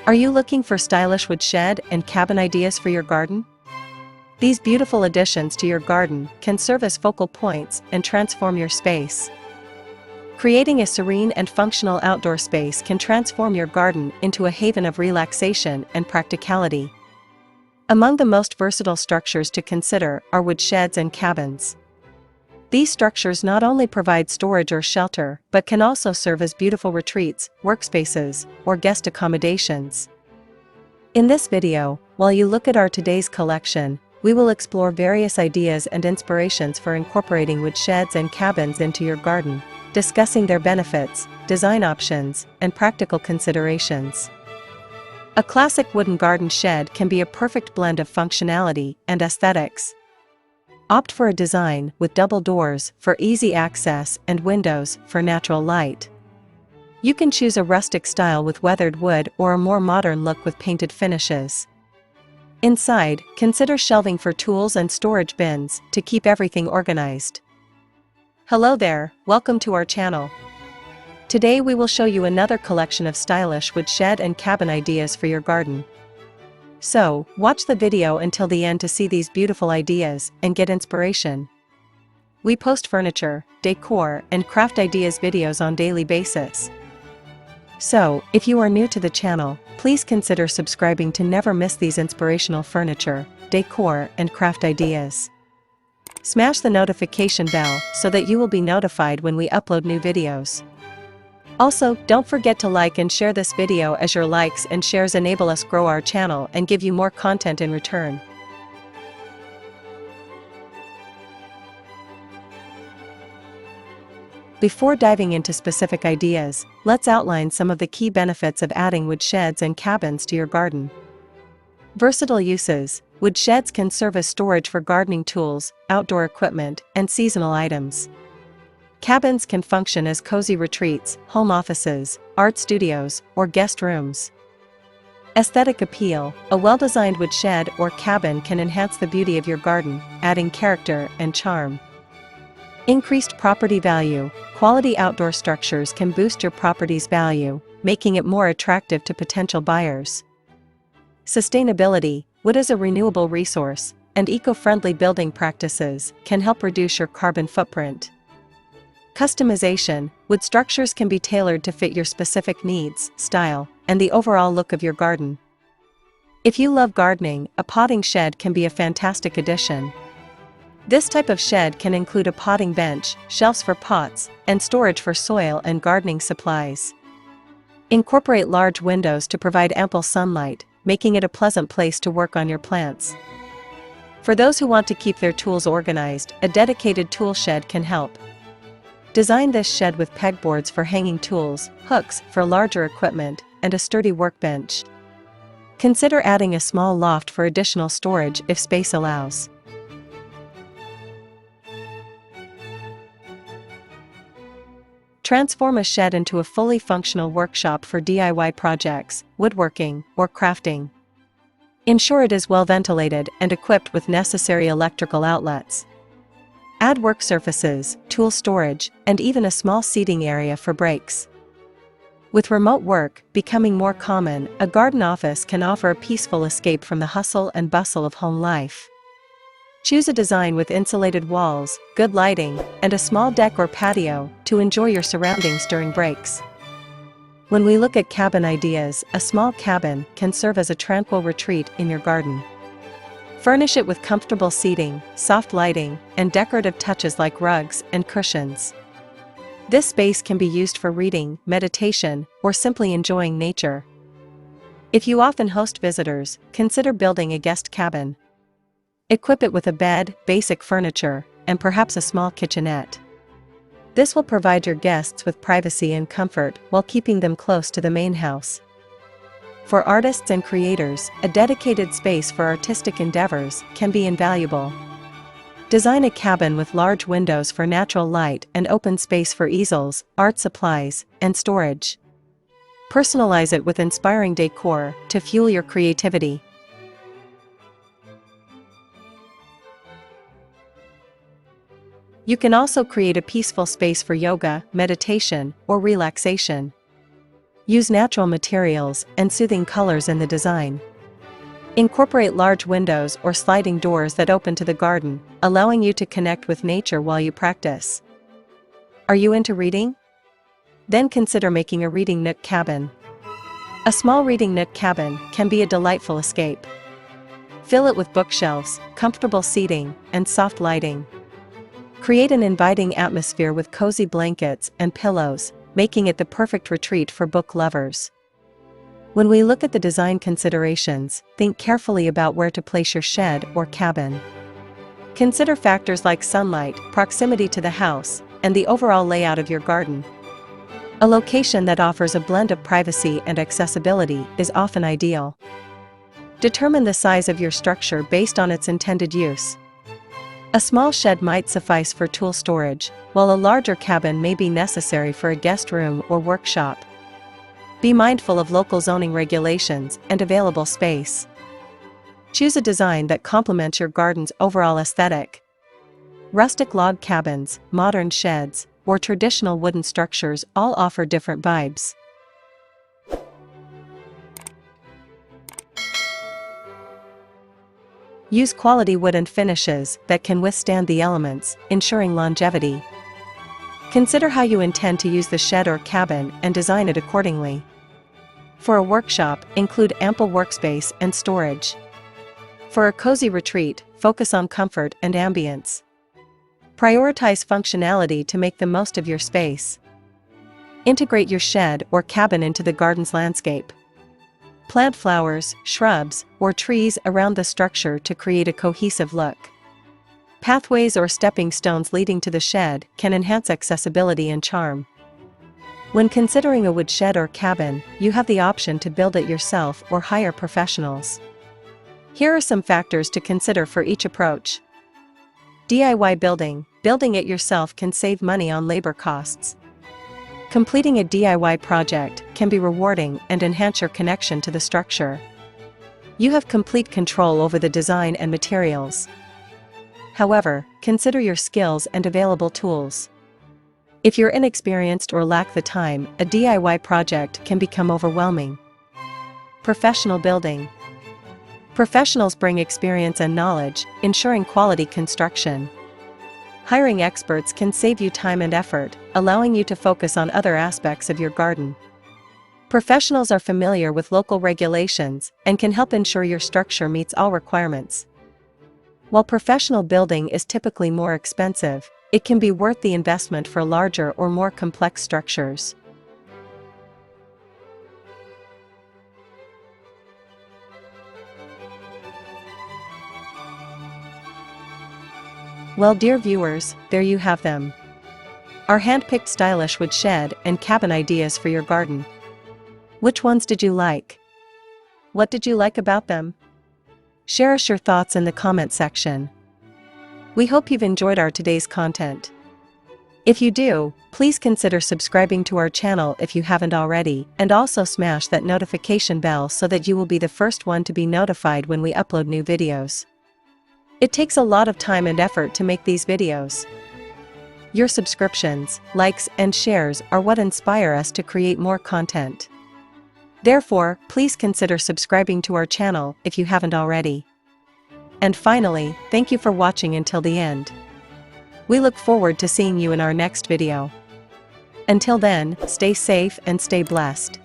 Are you looking for stylish wood shed and cabin ideas for your garden? These beautiful additions to your garden can serve as focal points and transform your space. Creating a serene and functional outdoor space can transform your garden into a haven of relaxation and practicality. Among the most versatile structures to consider are wood sheds and cabins. These structures not only provide storage or shelter, but can also serve as beautiful retreats, workspaces, or guest accommodations. In this video, while you look at our today's collection, we will explore various ideas and inspirations for incorporating wood sheds and cabins into your garden, discussing their benefits, design options, and practical considerations. A classic wooden garden shed can be a perfect blend of functionality and aesthetics. Opt for a design with double doors for easy access and windows for natural light. You can choose a rustic style with weathered wood or a more modern look with painted finishes. Inside, consider shelving for tools and storage bins to keep everything organized. Hello there, welcome to our channel. Today we will show you another collection of stylish wood shed and cabin ideas for your garden. So, watch the video until the end to see these beautiful ideas and get inspiration. We post furniture, decor, and craft ideas videos on daily basis. So, if you are new to the channel, please consider subscribing to never miss these inspirational furniture, decor, and craft ideas. Smash the notification bell so that you will be notified when we upload new videos. Also, don't forget to like and share this video as your likes and shares enable us grow our channel and give you more content in return. Before diving into specific ideas, let's outline some of the key benefits of adding wood sheds and cabins to your garden. Versatile uses. Wood sheds can serve as storage for gardening tools, outdoor equipment, and seasonal items. Cabins can function as cozy retreats, home offices, art studios, or guest rooms. Aesthetic appeal. A well-designed wood shed or cabin can enhance the beauty of your garden, adding character and charm. Increased property value. Quality outdoor structures can boost your property's value, making it more attractive to potential buyers. Sustainability. Wood is a renewable resource, and eco-friendly building practices can help reduce your carbon footprint. Customization. Wood structures can be tailored to fit your specific needs, style, and the overall look of your garden. If you love gardening, a potting shed can be a fantastic addition. This type of shed can include a potting bench, shelves for pots, and storage for soil and gardening supplies. Incorporate large windows to provide ample sunlight, making it a pleasant place to work on your plants. For those who want to keep their tools organized, a dedicated tool shed can help. Design this shed with pegboards for hanging tools, hooks for larger equipment, and a sturdy workbench. Consider adding a small loft for additional storage if space allows. Transform a shed into a fully functional workshop for DIY projects, woodworking, or crafting. Ensure it is well ventilated and equipped with necessary electrical outlets. Add work surfaces, tool storage, and even a small seating area for breaks. With remote work becoming more common, a garden office can offer a peaceful escape from the hustle and bustle of home life. Choose a design with insulated walls, good lighting, and a small deck or patio to enjoy your surroundings during breaks. When we look at cabin ideas, a small cabin can serve as a tranquil retreat in your garden. Furnish it with comfortable seating, soft lighting, and decorative touches like rugs and cushions. This space can be used for reading, meditation, or simply enjoying nature. If you often host visitors, consider building a guest cabin. Equip it with a bed, basic furniture, and perhaps a small kitchenette. This will provide your guests with privacy and comfort while keeping them close to the main house. For artists and creators, a dedicated space for artistic endeavors can be invaluable. Design a cabin with large windows for natural light and open space for easels, art supplies, and storage. Personalize it with inspiring decor to fuel your creativity. You can also create a peaceful space for yoga, meditation, or relaxation. Use natural materials and soothing colors in the design. Incorporate large windows or sliding doors that open to the garden, allowing you to connect with nature while you practice. Are you into reading? Then consider making a reading nook cabin. A small reading nook cabin can be a delightful escape. Fill it with bookshelves, comfortable seating, and soft lighting. Create an inviting atmosphere with cozy blankets and pillows, making it the perfect retreat for book lovers. When we look at the design considerations, think carefully about where to place your shed or cabin. Consider factors like sunlight, proximity to the house, and the overall layout of your garden. A location that offers a blend of privacy and accessibility is often ideal. Determine the size of your structure based on its intended use. A small shed might suffice for tool storage, while a larger cabin may be necessary for a guest room or workshop. Be mindful of local zoning regulations and available space. Choose a design that complements your garden's overall aesthetic. Rustic log cabins, modern sheds, or traditional wooden structures all offer different vibes. Use quality wooden finishes that can withstand the elements, ensuring longevity. Consider how you intend to use the shed or cabin and design it accordingly. For a workshop, include ample workspace and storage. For a cozy retreat, focus on comfort and ambience. Prioritize functionality to make the most of your space. Integrate your shed or cabin into the garden's landscape. Plant flowers, shrubs, or trees around the structure to create a cohesive look. Pathways or stepping stones leading to the shed can enhance accessibility and charm. When considering a wood shed or cabin, you have the option to build it yourself or hire professionals. Here are some factors to consider for each approach. DIY building. Building it yourself can save money on labor costs. Completing a DIY project can be rewarding and enhance your connection to the structure. You have complete control over the design and materials. However, consider your skills and available tools. If you're inexperienced or lack the time, a DIY project can become overwhelming. Professional building. Professionals bring experience and knowledge, ensuring quality construction. Hiring experts can save you time and effort, allowing you to focus on other aspects of your garden. Professionals are familiar with local regulations and can help ensure your structure meets all requirements. While professional building is typically more expensive, it can be worth the investment for larger or more complex structures. Well, dear viewers, there you have them. Our hand-picked stylish wood shed and cabin ideas for your garden. Which ones did you like? What did you like about them? Share us your thoughts in the comment section. We hope you've enjoyed our today's content. If you do, please consider subscribing to our channel if you haven't already, and also smash that notification bell so that you will be the first one to be notified when we upload new videos. It takes a lot of time and effort to make these videos. Your subscriptions, likes, and shares are what inspire us to create more content. Therefore, please consider subscribing to our channel if you haven't already. And finally, thank you for watching until the end. We look forward to seeing you in our next video. Until then, stay safe and stay blessed.